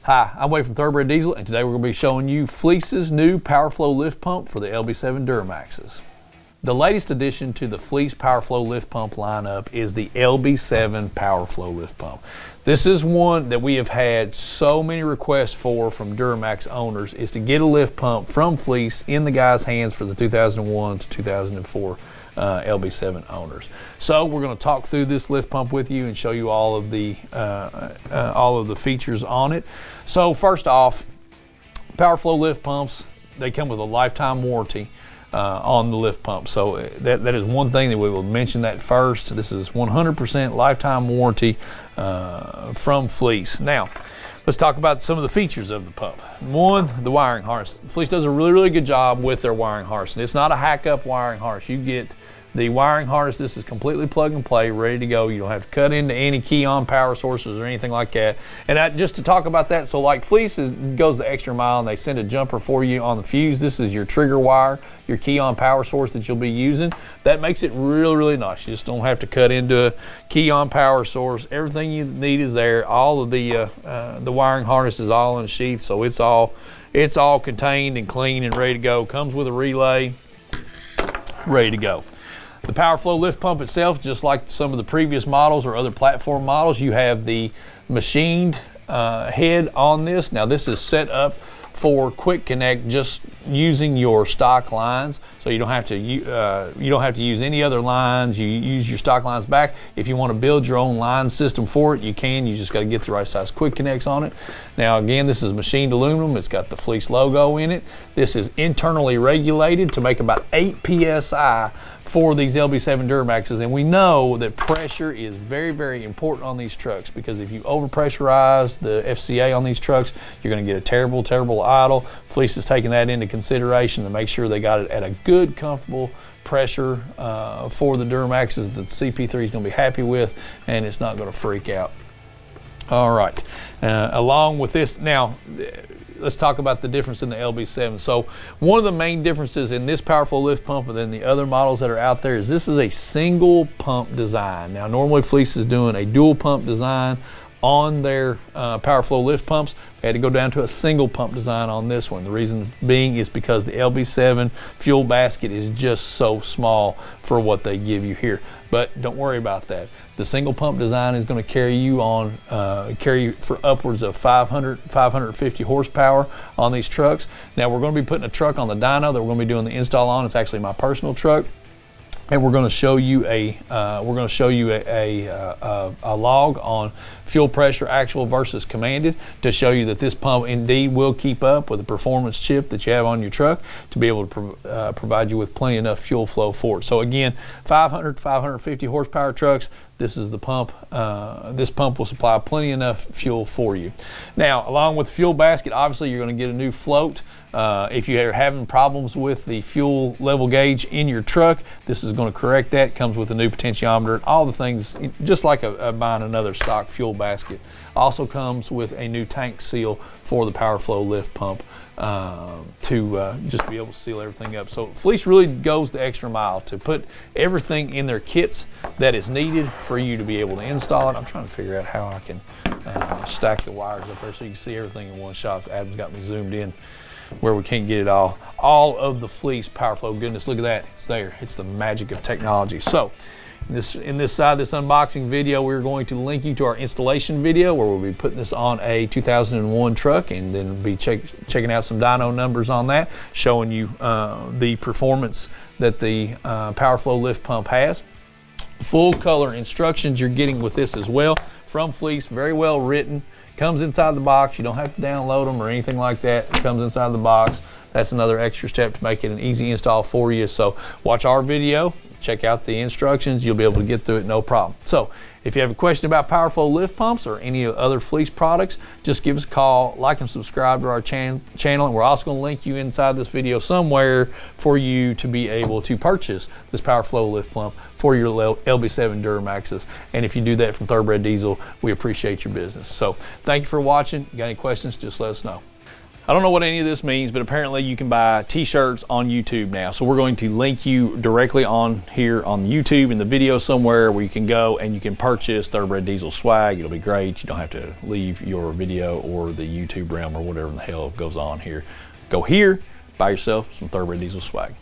Hi, I'm Wade from Thoroughbred Diesel, and today we're going to be showing you Fleece's new Powerflo lift pump for the LB7 Duramaxes. The latest addition to the Fleece Powerflo lift pump lineup is the LB7 Powerflo lift pump. This is one that we have had so many requests for from Duramax owners, is to get a lift pump from Fleece in the guys' hands for the 2001 to 2004 LB7 owners. So we're going to talk through this lift pump with you and show you all of the features on it. So first off, Powerflo lift pumps, they come with a lifetime warranty on the lift pump. So that is one thing that we will mention that first. This is 100% lifetime warranty from Fleece. Now, let's talk about some of the features of the pump. One, the wiring harness. Fleece does a really good job with their wiring harness. And it's not a hack-up wiring harness. You get the wiring harness. This is completely plug and play, ready to go. You don't have to cut into any key-on power sources or anything like that. And just to talk about that, so like Fleece goes the extra mile and they send a jumper for you on the fuse. This is your trigger wire, your key-on power source that you'll be using. That makes it really nice. You just don't have to cut into a key-on power source. Everything you need is there. All of the wiring harness is all in a sheath, so it's all contained and clean and ready to go. Comes with a relay, ready to go. The Powerflo lift pump itself, just like some of the previous models or other platform models, you have the machined head on this. Now this is set up for quick connect, just using your stock lines, so you don't have to use any other lines. You use your stock lines back. If you want to build your own line system for it, you can. You just got to get the right size quick connects on it. Now again, this is machined aluminum. It's got the Fleece logo in it. This is internally regulated to make about 8 psi for these LB7 Duramaxes, and we know that pressure is very important on these trucks, because if you overpressurize the FCA on these trucks, you're going to get a terrible idle. Fleece is taking that into consideration to make sure they got it at a good, comfortable pressure for the Duramaxes that the CP3 is going to be happy with, and it's not going to freak out. All right, along with this, now let's talk about the difference in the LB7. So one of the main differences in this Powerflo lift pump and then the other models that are out there is this is a single pump design. Now normally Fleece is doing a dual pump design on their Powerflo lift pumps. They had to go down to a single pump design on this one. The reason being is because the LB7 fuel basket is just so small for what they give you here. But don't worry about that. The single pump design is going to carry you for upwards of 550 horsepower on these trucks. Now we're going to be putting a truck on the dyno that we're going to be doing the install on. It's actually my personal truck. And we're going to show you a log on fuel pressure actual versus commanded to show you that this pump indeed will keep up with the performance chip that you have on your truck to be able to provide you with plenty enough fuel flow for it. So again, 550 horsepower trucks, this is the pump. This pump will supply plenty enough fuel for you. Now, along with the fuel basket, obviously you're going to get a new float. If you're having problems with the fuel level gauge in your truck, this is going to correct that. Comes with a new potentiometer, all the things, just like buying another stock fuel basket. Also comes with a new tank seal for the Powerflo lift pump to just be able to seal everything up. So Fleece really goes the extra mile to put everything in their kits that is needed for you to be able to install it. I'm trying to figure out how I can stack the wires up there so you can see everything in one shot. Adam's got me zoomed in where we can't get it all. All of the Fleece Powerflo goodness, look at that, it's there. It's the magic of technology. So in this unboxing video, we're going to link you to our installation video where we'll be putting this on a 2001 truck, and then be checking out some dyno numbers on that, showing you the performance that the Powerflo lift pump has. Full color instructions you're getting with this as well from Fleece, very well written. Comes inside the box. You don't have to download them or anything like that. It comes inside the box. That's another extra step to make it an easy install for you. So watch our video, check out the instructions. You'll be able to get through it no problem. So if you have a question about Powerflo lift pumps or any other Fleece products, just give us a call, like and subscribe to our channel. And we're also going to link you inside this video somewhere for you to be able to purchase this Powerflo lift pump for your LB7 Duramaxes. And if you do that from Thoroughbred Diesel, we appreciate your business. So thank you for watching. You got any questions, just let us know. I don't know what any of this means, but apparently you can buy t-shirts on YouTube now. So we're going to link you directly on here on YouTube in the video somewhere where you can go and you can purchase Thoroughbred Diesel swag. It'll be great. You don't have to leave your video or the YouTube realm or whatever the hell goes on here. Go here, buy yourself some Thoroughbred Diesel swag.